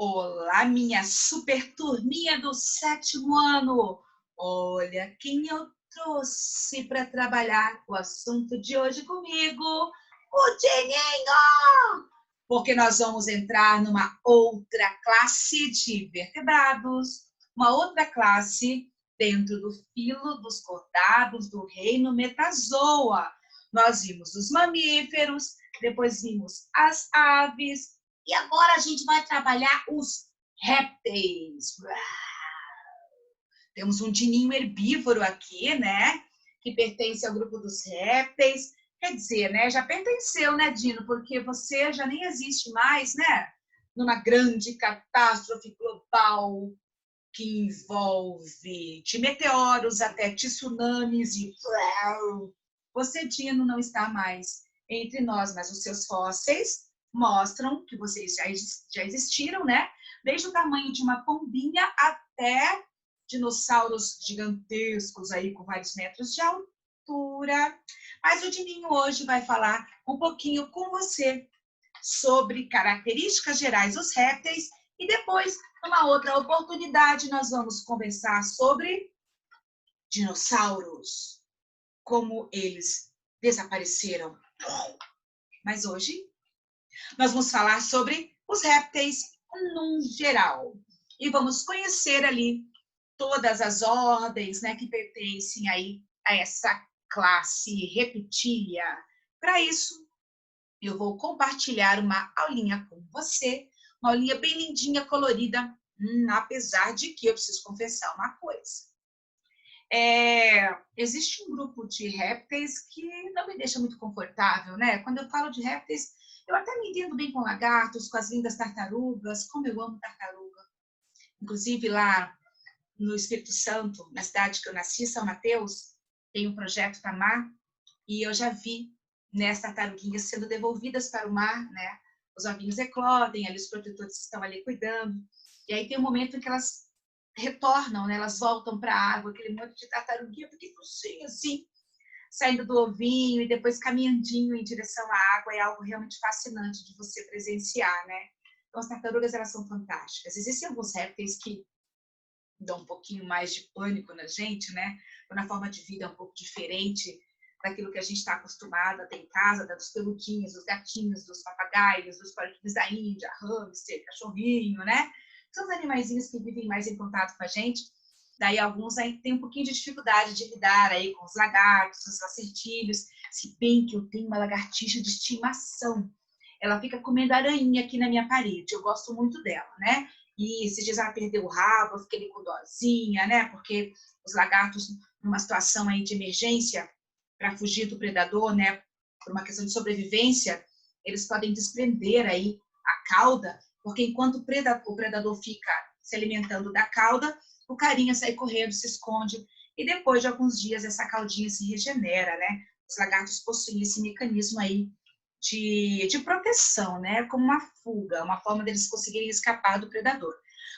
Olá, minha super turminha do 7º ano! Olha quem eu trouxe para trabalhar o assunto de hoje comigo, o Tininho! Porque nós vamos entrar numa outra classe de vertebrados, uma outra classe dentro do filo dos cordados do reino Metazoa. Nós vimos os mamíferos, depois vimos as aves, e agora a gente vai trabalhar os répteis. Temos um dininho herbívoro aqui, né? Que pertence ao grupo dos répteis. Quer dizer, né? Já pertenceu, né, Dino? Porque você já nem existe mais, né? Numa grande catástrofe global que envolve de meteoros até tsunamis e... Você, Dino, não está mais entre nós, mas os seus fósseis mostram que vocês já existiram, né? Desde o tamanho de uma pombinha até dinossauros gigantescos aí com vários metros de altura. Mas o Dininho hoje vai falar um pouquinho com você sobre características gerais dos répteis e depois, numa outra oportunidade, nós vamos conversar sobre dinossauros, como eles desapareceram. Mas hoje nós vamos falar sobre os répteis num geral. E vamos conhecer ali todas as ordens, né, que pertencem aí a essa classe reptília. Para isso, eu vou compartilhar uma aulinha com você, uma aulinha bem lindinha, colorida, apesar de que eu preciso confessar uma coisa. Existe um grupo de répteis que não me deixa muito confortável, né? Quando eu falo de répteis, eu até me entendo bem com lagartos, com as lindas tartarugas, como eu amo tartaruga. Inclusive, lá no Espírito Santo, na cidade que eu nasci, São Mateus, tem um projeto Tamar, e eu já vi, né, as tartaruguinhas sendo devolvidas para o mar, né? Os ovinhos eclodem, ali os protetores estão ali cuidando, e aí tem um momento em que elas retornam, né? Elas voltam para a água, aquele monte de tartaruguinha pequenininho assim, saindo do ovinho e depois caminhandinho em direção à água, é algo realmente fascinante de você presenciar, né? Então, as tartarugas, elas são fantásticas. Existem alguns répteis que dão um pouquinho mais de pânico na gente, né? Quando a forma de vida é um pouco diferente daquilo que a gente está acostumado a ter em casa, dos peludinhos, dos gatinhos, dos papagaios, dos porquinhos da Índia, hamster, cachorrinho, né? São os animaizinhos que vivem mais em contato com a gente. Daí alguns aí têm um pouquinho de dificuldade de lidar aí com os lagartos, os lacertílios, se bem que eu tenho uma lagartixa de estimação. Ela fica comendo aranha aqui na minha parede, eu gosto muito dela, né? E esses dias ela perdeu o rabo, eu fiquei com dozinha, né? Porque os lagartos, numa situação aí de emergência, para fugir do predador, né? Por uma questão de sobrevivência, eles podem desprender aí a cauda, porque enquanto o predador fica se alimentando da cauda, o carinha sai correndo, se esconde, e depois de alguns dias essa caudinha se regenera, né? Os lagartos possuem esse mecanismo aí de proteção, né? Como uma fuga, uma forma deles conseguirem escapar do predador.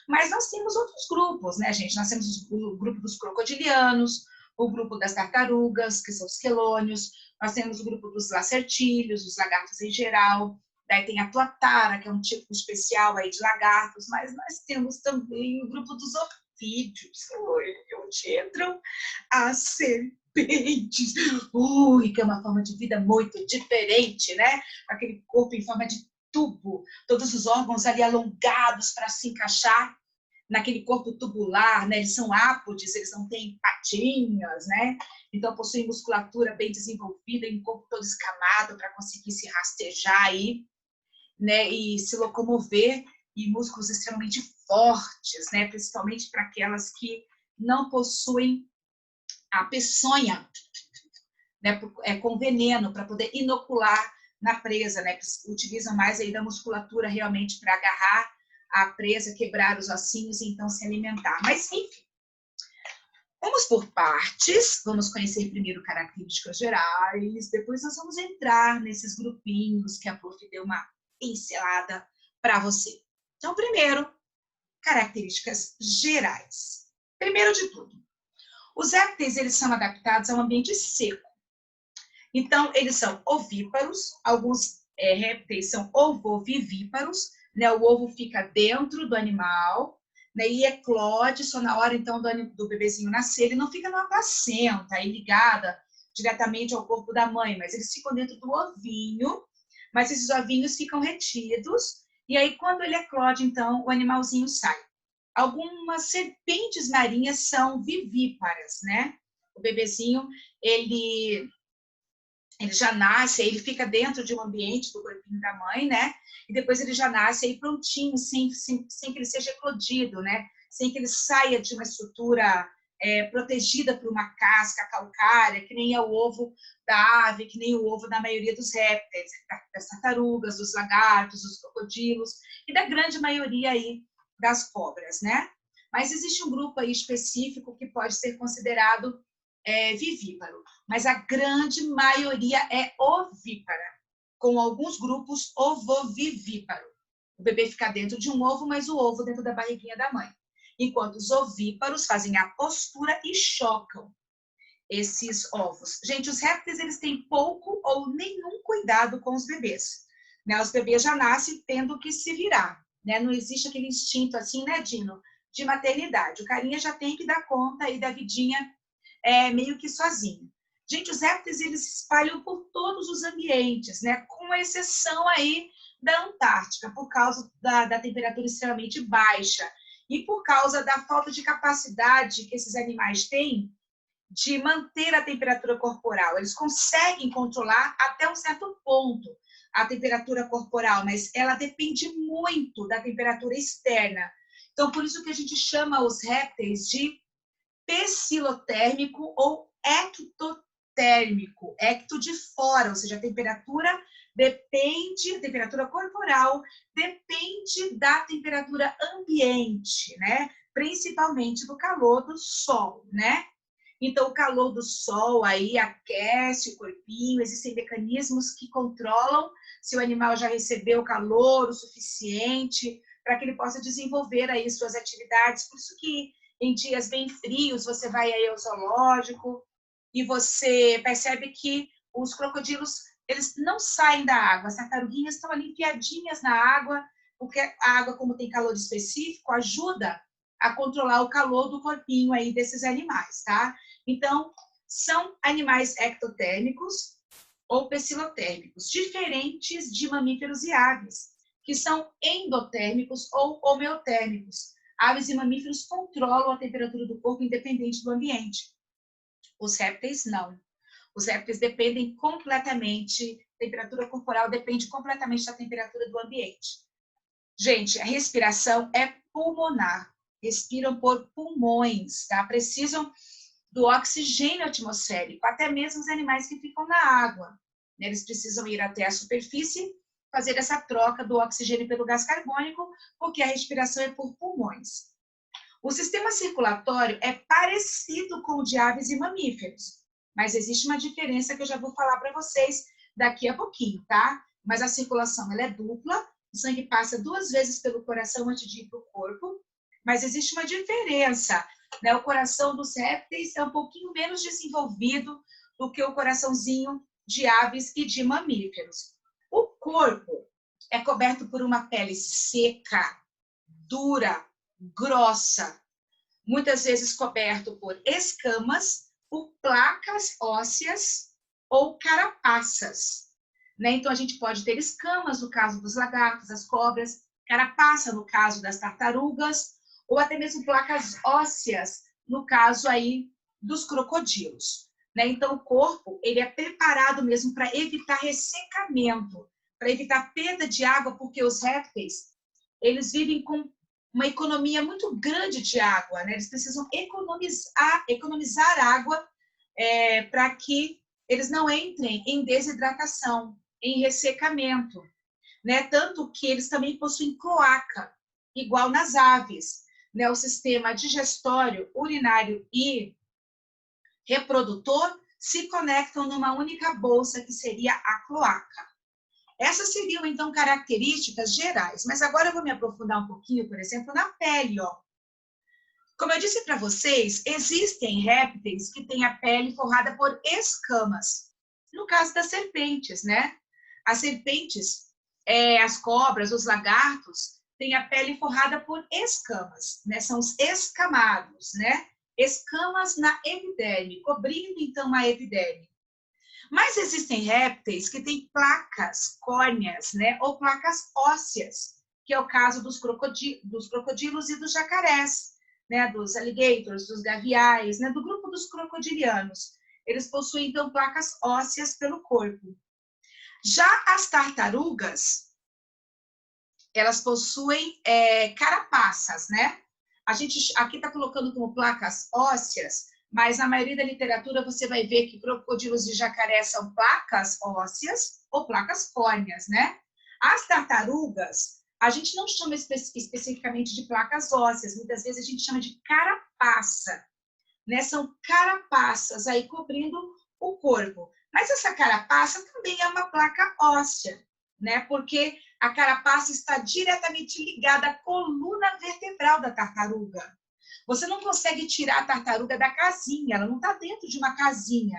Mas nós temos outros grupos, né, gente? Nós temos o grupo dos crocodilianos, o grupo das tartarugas, que são os quelônios, nós temos o grupo dos lacertílios, os lagartos em geral, daí tem a tuatara, que é um tipo especial aí de lagartos, mas nós temos também o grupo dos ofídeos, onde entram as serpentes, que é uma forma de vida muito diferente, né? Aquele corpo em forma de tubo, todos os órgãos ali alongados para se encaixar naquele corpo tubular, né? Eles são ápodes, eles não têm patinhas, né? Então possuem musculatura bem desenvolvida e um corpo todo escamado para conseguir se rastejar aí, né? E se locomover, e músculos extremamente fortes, né? Principalmente para aquelas que não possuem a peçonha, né? Com veneno para poder inocular na presa, né? Que utilizam mais aí da musculatura realmente para agarrar a presa, quebrar os ossinhos e então se alimentar. Mas, enfim, vamos por partes, vamos conhecer primeiro características gerais, depois nós vamos entrar nesses grupinhos que a Prof deu uma pincelada para você. Então, primeiro, características gerais. Primeiro de tudo, os répteis, eles são adaptados a um ambiente seco. Então, eles são ovíparos, alguns répteis são ovovivíparos, né? O ovo fica dentro do animal, né? E eclode só na hora, então, do bebezinho nascer. Ele não fica numa placenta aí ligada diretamente ao corpo da mãe, mas eles ficam dentro do ovinho, mas esses ovinhos ficam retidos, e aí, quando ele eclode, então, o animalzinho sai. Algumas serpentes marinhas são vivíparas, né? O bebezinho, ele já nasce, ele fica dentro de um ambiente do corpinho da mãe, né? E depois ele já nasce aí prontinho, sem que ele seja eclodido, né? Sem que ele saia de uma estrutura protegida por uma casca calcária, que nem é o ovo da ave, que nem o ovo da maioria dos répteis, das tartarugas, dos lagartos, dos crocodilos e da grande maioria aí das cobras, né? Mas existe um grupo aí específico que pode ser considerado vivíparo, mas a grande maioria é ovípara, com alguns grupos ovovivíparo. O bebê fica dentro de um ovo, mas o ovo dentro da barriguinha da mãe. Enquanto os ovíparos fazem a postura e chocam esses ovos. Gente, os répteis, eles têm pouco ou nenhum cuidado com os bebês, né? Os bebês já nascem tendo que se virar, né? Não existe aquele instinto assim, né, Dino, de maternidade. O carinha já tem que dar conta aí da vidinha meio que sozinho. Gente, os répteis, eles se espalham por todos os ambientes, né? Com exceção aí da Antártica, por causa da temperatura extremamente baixa e por causa da falta de capacidade que esses animais têm de manter a temperatura corporal. Eles conseguem controlar até um certo ponto a temperatura corporal, mas ela depende muito da temperatura externa. Então, por isso que a gente chama os répteis de pecilotérmico ou ectotérmico, ecto de fora, ou seja, a temperatura corporal depende da temperatura ambiente, né? Principalmente do calor do sol, né? Então, o calor do sol aí aquece o corpinho, existem mecanismos que controlam se o animal já recebeu calor o suficiente para que ele possa desenvolver aí suas atividades. Por isso que em dias bem frios, você vai aí ao zoológico e você percebe que os crocodilos, eles não saem da água, as tartaruguinhas estão ali enfiadinhas na água, porque a água, como tem calor específico, ajuda a controlar o calor do corpinho aí desses animais, tá? Então, são animais ectotérmicos ou pecilotérmicos, diferentes de mamíferos e aves, que são endotérmicos ou homeotérmicos. Aves e mamíferos controlam a temperatura do corpo independente do ambiente. Os répteis, não. Os répteis dependem completamente, a temperatura corporal depende completamente da temperatura do ambiente. Gente, a respiração é pulmonar. Respiram por pulmões, tá? Precisam do oxigênio atmosférico, até mesmo os animais que ficam na água. Eles precisam ir até a superfície, fazer essa troca do oxigênio pelo gás carbônico, porque a respiração é por pulmões. O sistema circulatório é parecido com o de aves e mamíferos, mas existe uma diferença que eu já vou falar para vocês daqui a pouquinho, tá? Mas a circulação ela é dupla, o sangue passa 2 vezes pelo coração antes de ir para o corpo, mas existe uma diferença, né? O coração dos répteis é um pouquinho menos desenvolvido do que o coraçãozinho de aves e de mamíferos. O corpo é coberto por uma pele seca, dura, grossa, muitas vezes coberto por escamas, por placas ósseas ou carapaças, né? Então, a gente pode ter escamas no caso dos lagartos, das cobras, carapaça no caso das tartarugas, ou até mesmo placas ósseas no caso aí dos crocodilos, né? Então, o corpo ele é preparado mesmo para evitar ressecamento, para evitar perda de água, porque os répteis, eles vivem com uma economia muito grande de água, né? Eles precisam economizar água para que eles não entrem em desidratação, em ressecamento, né? Tanto que eles também possuem cloaca, igual nas aves, né? O sistema digestório, urinário e reprodutor se conectam numa única bolsa, que seria a cloaca. Essas seriam, então, características gerais. Mas agora eu vou me aprofundar um pouquinho, por exemplo, na pele, ó. Como eu disse para vocês, existem répteis que têm a pele forrada por escamas. No caso das serpentes, né? As serpentes, As cobras, os lagartos, têm a pele forrada por escamas, né? São os escamados, né? Escamas na epiderme, cobrindo, então, a epiderme. Mas existem répteis que têm placas córneas, né? Ou placas ósseas, que é o caso dos crocodilos e dos jacarés, né? Dos alligators, dos gaviais, né? Do grupo dos crocodilianos. Eles possuem, então, placas ósseas pelo corpo. Já as tartarugas, elas possuem carapaças, né? A gente aqui está colocando como placas ósseas, mas na maioria da literatura você vai ver que crocodilos e jacaré são placas ósseas ou placas córneas, né? As tartarugas, a gente não chama especificamente de placas ósseas, muitas vezes a gente chama de carapaça, né? São carapaças aí cobrindo o corpo. Mas essa carapaça também é uma placa óssea, né? Porque a carapaça está diretamente ligada à coluna vertebral da tartaruga. Você não consegue tirar a tartaruga da casinha, ela não está dentro de uma casinha.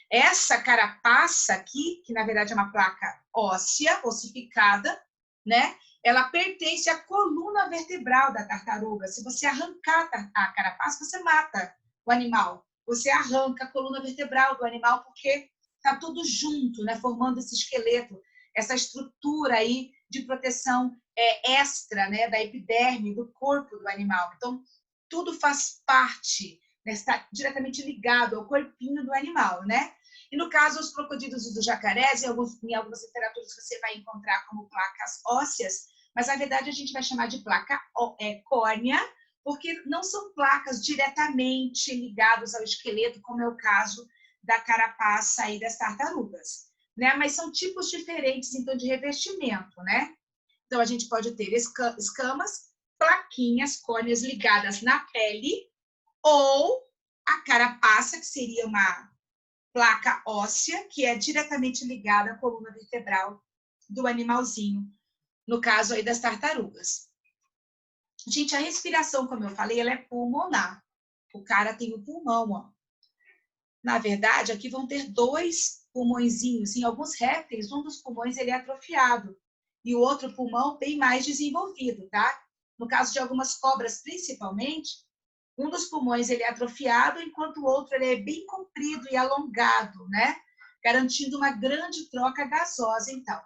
Essa carapaça aqui, que na verdade é uma placa óssea, ossificada, né? Ela pertence à coluna vertebral da tartaruga. Se você arrancar a carapaça, você mata o animal. Você arranca a coluna vertebral do animal porque está tudo junto, né? Formando esse esqueleto, essa estrutura aí de proteção extra, né? Da epiderme, do corpo do animal. Então, tudo faz parte, né? Está diretamente ligado ao corpinho do animal, né? E no caso, os crocodilos e dos jacarés, em algumas literaturas você vai encontrar como placas ósseas, mas na verdade a gente vai chamar de placa córnea, porque não são placas diretamente ligadas ao esqueleto, como é o caso da carapaça e das tartarugas, né? Mas são tipos diferentes, então, de revestimento, né? Então, a gente pode ter escamas, plaquinhas, córneas ligadas na pele, ou a carapaça, que seria uma placa óssea, que é diretamente ligada à coluna vertebral do animalzinho, no caso aí das tartarugas. Gente, a respiração, como eu falei, ela é pulmonar. O cara tem o pulmão, ó. Na verdade, aqui vão ter dois pulmõezinhos. Em alguns répteis, um dos pulmões ele é atrofiado e o outro pulmão bem mais desenvolvido, tá? No caso de algumas cobras, principalmente, um dos pulmões ele é atrofiado, enquanto o outro ele é bem comprido e alongado, né? Garantindo uma grande troca gasosa, então.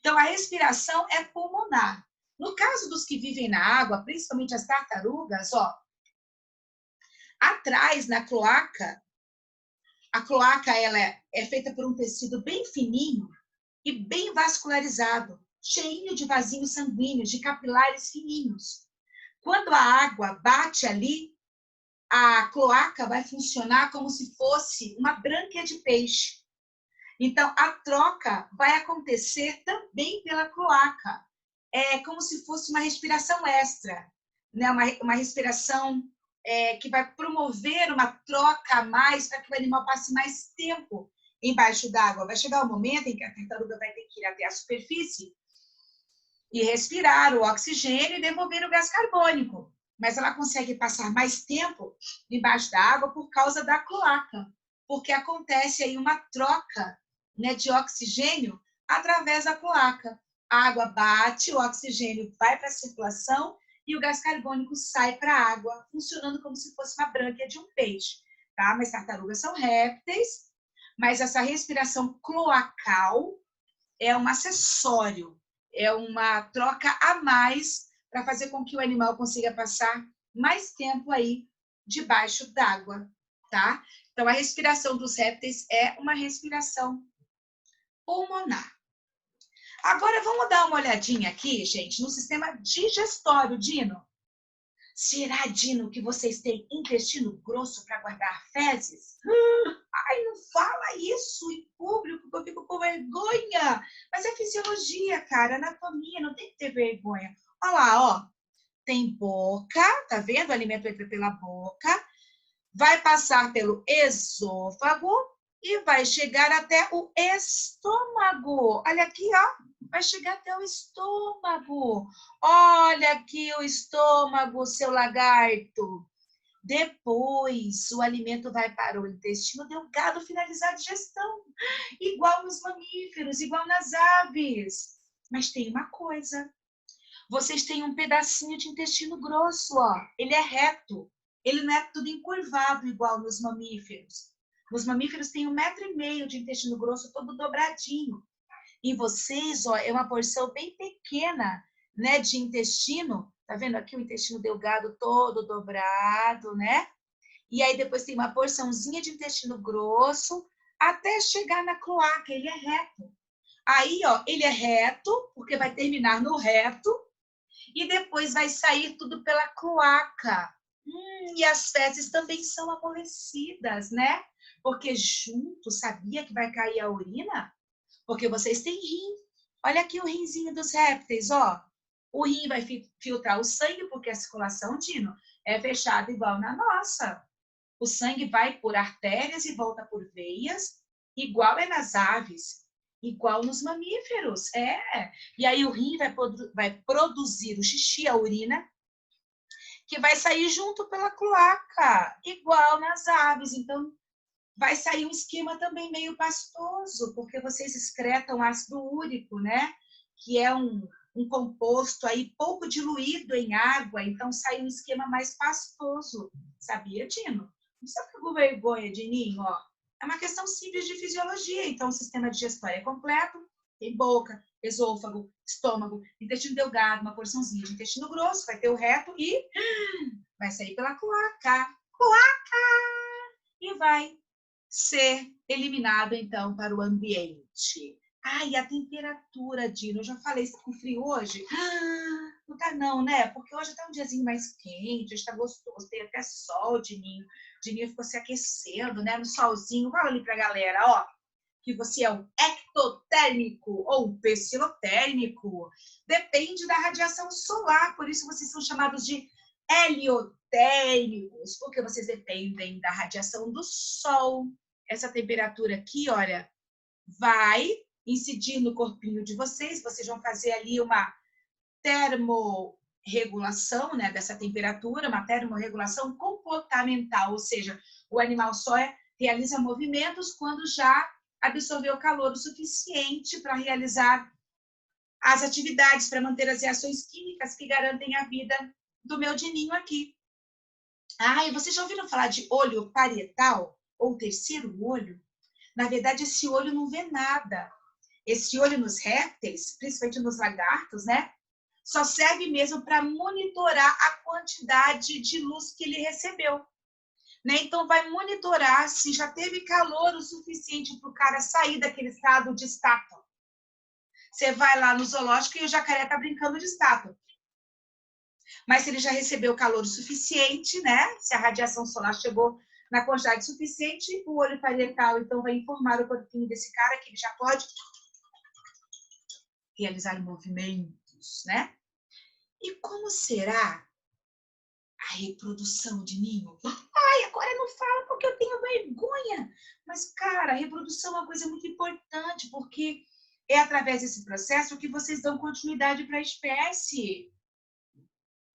Então, a respiração é pulmonar. No caso dos que vivem na água, principalmente as tartarugas, ó, atrás, na cloaca, a cloaca ela é feita por um tecido bem fininho e bem vascularizado, cheio de vasinhos sanguíneos, de capilares fininhos. Quando a água bate ali, a cloaca vai funcionar como se fosse uma brânquia de peixe. Então, a troca vai acontecer também pela cloaca. É como se fosse uma respiração extra, né? Uma respiração que vai promover uma troca a mais para que o animal passe mais tempo embaixo d'água. Vai chegar o momento em que a tartaruga vai ter que ir até a superfície e respirar o oxigênio e devolver o gás carbônico. Mas ela consegue passar mais tempo embaixo da água por causa da cloaca, porque acontece aí uma troca, né, de oxigênio através da cloaca. A água bate, o oxigênio vai para a circulação e o gás carbônico sai para a água, funcionando como se fosse uma brânquia de um peixe. Tá? Mas tartarugas são répteis, mas essa respiração cloacal é um acessório, é uma troca a mais para fazer com que o animal consiga passar mais tempo aí debaixo d'água, tá? Então, a respiração dos répteis é uma respiração pulmonar. Agora, vamos dar uma olhadinha aqui, gente, no sistema digestório, Dino. Será, Dino, que vocês têm intestino grosso para guardar fezes? Ai, não fala isso em público, que eu fico com vergonha. Mas é fisiologia, cara, anatomia, não tem que ter vergonha. Olha lá, ó. Tem boca, tá vendo? O alimento entra pela boca, vai passar pelo esôfago e vai chegar até o estômago. Olha aqui, ó. Vai chegar até o estômago. Olha aqui o estômago, seu lagarto. Depois, o alimento vai para o intestino delgado finalizar a digestão, igual nos mamíferos, igual nas aves. Mas tem uma coisa. Vocês têm um pedacinho de intestino grosso, ó. Ele é reto. Ele não é tudo encurvado igual nos mamíferos. Nos mamíferos tem 1,5 m de intestino grosso todo dobradinho. E vocês, ó, é uma porção bem pequena, né, de intestino. Tá vendo aqui o intestino delgado todo dobrado, né? E aí depois tem uma porçãozinha de intestino grosso até chegar na cloaca. Ele é reto. Aí, ó, ele é reto, porque vai terminar no reto, e depois vai sair tudo pela cloaca. E as fezes também são aborrecidas, né? Porque junto, sabia que vai cair a urina? Porque vocês têm rim. Olha aqui o rinzinho dos répteis, ó. O rim vai filtrar o sangue, porque a circulação, Dino, é fechada igual na nossa. O sangue vai por artérias e volta por veias, igual é nas aves, igual nos mamíferos. E aí o rim vai produzir o xixi, a urina, que vai sair junto pela cloaca, igual nas aves. Então, vai sair um esquema também meio pastoso, porque vocês excretam ácido úrico, né? Que é um composto aí pouco diluído em água, então sai um esquema mais pastoso. Sabia, Dino? Não precisa ficar com vergonha, Dininho, ó. É uma questão simples de fisiologia. Então, o sistema digestório é completo, tem boca, esôfago, estômago, intestino delgado, uma porçãozinha de intestino grosso, vai ter o reto e vai sair pela cloaca. E vai ser eliminado, então, para o ambiente. E a temperatura, Dino, eu já falei, está com frio hoje? Não tá não, né? Porque hoje tá um diazinho mais quente, está gostoso, tem até sol, Dininho. Dininho ficou se aquecendo, né? No solzinho. Fala ali pra galera, ó, que você é um ectotérmico ou um psilotérmico. Depende da radiação solar, por isso vocês são chamados de heliotérmicos, porque vocês dependem da radiação do sol. Essa temperatura aqui, olha, vai incidir no corpinho de vocês. Vocês vão fazer ali uma termorregulação, né, dessa temperatura, uma termorregulação comportamental, ou seja, o animal só realiza movimentos quando já absorveu calor o suficiente para realizar as atividades, para manter as reações químicas que garantem a vida do meu Dininho aqui. E vocês já ouviram falar de olho parietal ou terceiro olho? Na verdade, esse olho não vê nada. Esse olho nos répteis, principalmente nos lagartos, né? Só serve mesmo para monitorar a quantidade de luz que ele recebeu. Né? Então, vai monitorar se já teve calor o suficiente para o cara sair daquele estado de estátua. Você vai lá no zoológico e o jacaré está brincando de estátua. Mas se ele já recebeu calor o suficiente, né? Se a radiação solar chegou na quantidade suficiente, o olho parietal, então, vai informar o corpinho desse cara que ele já pode realizar movimentos, né? E como será a reprodução de ninho? Agora não fala porque eu tenho vergonha. Mas, cara, a reprodução é uma coisa muito importante, porque é através desse processo que vocês dão continuidade para a espécie.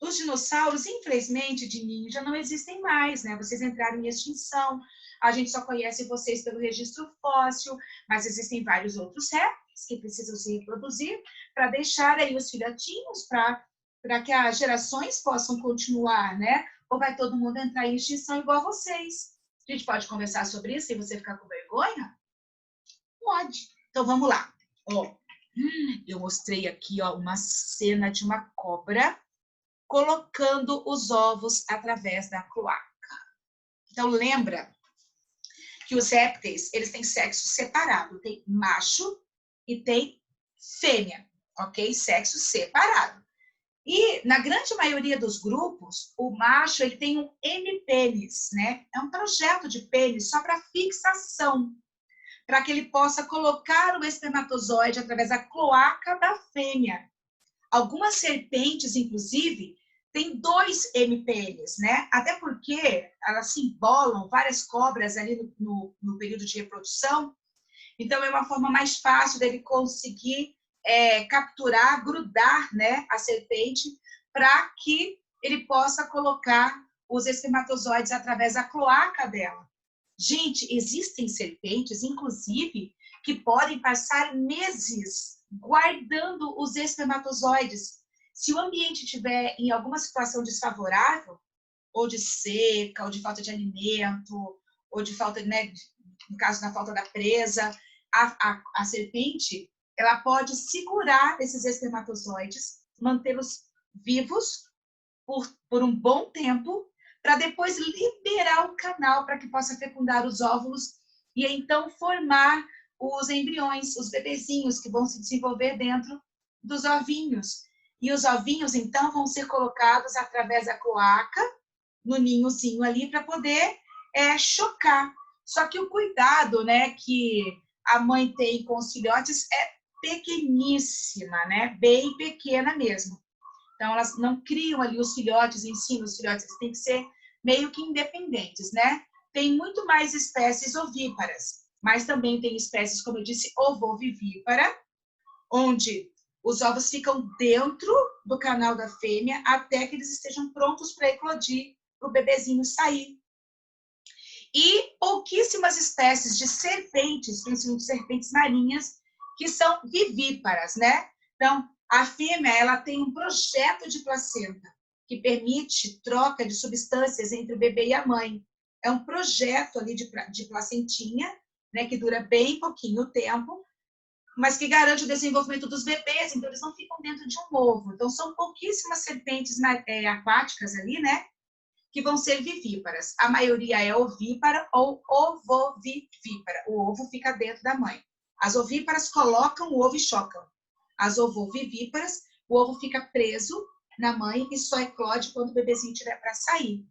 Os dinossauros, infelizmente, de ninho, já não existem mais, né? Vocês entraram em extinção. A gente só conhece vocês pelo registro fóssil, mas existem vários outros répteis que precisam se reproduzir para deixar aí os filhotinhos para que as gerações possam continuar, né? Ou vai todo mundo entrar em extinção igual vocês? A gente pode conversar sobre isso sem você ficar com vergonha? Pode. Então, vamos lá. Ó, eu mostrei aqui, ó, uma cena de uma cobra colocando os ovos através da cloaca. Então, lembra que os répteis, eles têm sexo separado. Tem macho e tem fêmea, ok? Sexo separado. E, na grande maioria dos grupos, o macho ele tem um hemipênis, né? É um projeto de pênis só para fixação, para que ele possa colocar o espermatozoide através da cloaca da fêmea. Algumas serpentes, inclusive, têm 2 hemipênis, né? Até porque elas se embolam, várias cobras ali no período de reprodução. Então, é uma forma mais fácil dele conseguir capturar, grudar, né, a serpente para que ele possa colocar os espermatozoides através da cloaca dela. Gente, existem serpentes, inclusive, que podem passar meses guardando os espermatozoides. Se o ambiente estiver em alguma situação desfavorável, ou de seca, ou de falta de alimento, ou de falta, né, no caso da falta da presa, a serpente, ela pode segurar esses espermatozoides, mantê-los vivos por um bom tempo, para depois liberar o canal para que possa fecundar os óvulos e então formar os embriões, os bebezinhos que vão se desenvolver dentro dos ovinhos. E os ovinhos, então, vão ser colocados através da cloaca, no ninhozinho ali, para poder chocar. Só que o cuidado, né, que a mãe tem com os filhotes é pequeníssima, né? Bem pequena mesmo. Então, elas não criam ali os filhotes em si, os filhotes têm que ser meio que independentes, né? Tem muito mais espécies ovíparas, mas também tem espécies, como eu disse, ovovivípara, onde os ovos ficam dentro do canal da fêmea até que eles estejam prontos para eclodir, para o bebezinho sair. E pouquíssimas espécies de serpentes, principalmente serpentes marinhas, que são vivíparas, né? Então, a fêmea, ela tem um projeto de placenta que permite troca de substâncias entre o bebê e a mãe. É um projeto ali de placentinha, né, que dura bem pouquinho tempo, mas que garante o desenvolvimento dos bebês, então eles não ficam dentro de um ovo. Então, são pouquíssimas serpentes aquáticas ali, né, que vão ser vivíparas. A maioria é ovípara ou ovovivípara. O ovo fica dentro da mãe. As ovíparas colocam o ovo e chocam. As ovovivíparas, o ovo fica preso na mãe e só eclode quando o bebezinho tiver para sair.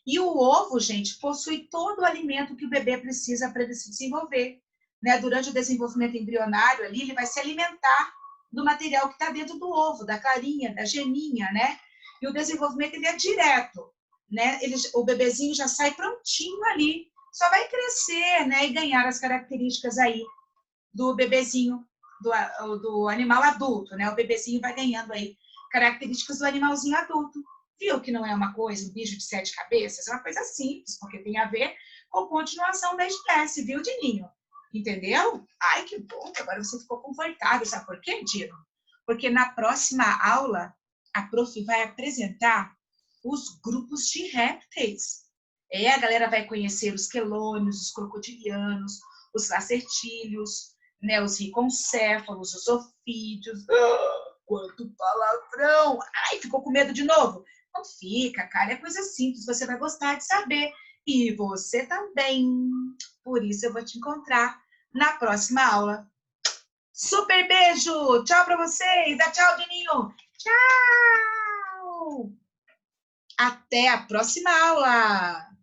E o ovo, gente, possui todo o alimento que o bebê precisa para ele se desenvolver. Né? Durante o desenvolvimento embrionário ali, ele vai se alimentar do material que está dentro do ovo, da clarinha, da geminha, né? E o desenvolvimento ele é direto, né? O bebezinho já sai prontinho ali, só vai crescer, né? E ganhar as características aí do bebezinho, do animal adulto, né? O bebezinho vai ganhando aí características do animalzinho adulto. Viu que não é uma coisa, um bicho de 7 cabeças? É uma coisa simples, porque tem a ver com continuação da espécie, viu, Dininho? Entendeu? Ai, que bom que agora você ficou confortável. Sabe por quê, Dino? Porque na próxima aula, a prof vai apresentar os grupos de répteis. A galera vai conhecer os quelônios, os crocodilianos, os lacertílios, né, os riconcéfalos, os ofídeos. Quanto palavrão! Ai, ficou com medo de novo? Não fica, cara, é coisa simples, você vai gostar de saber. E você também. Por isso eu vou te encontrar na próxima aula. Super beijo! Tchau para vocês! Dá tchau, Dininho! Tchau! Até a próxima aula!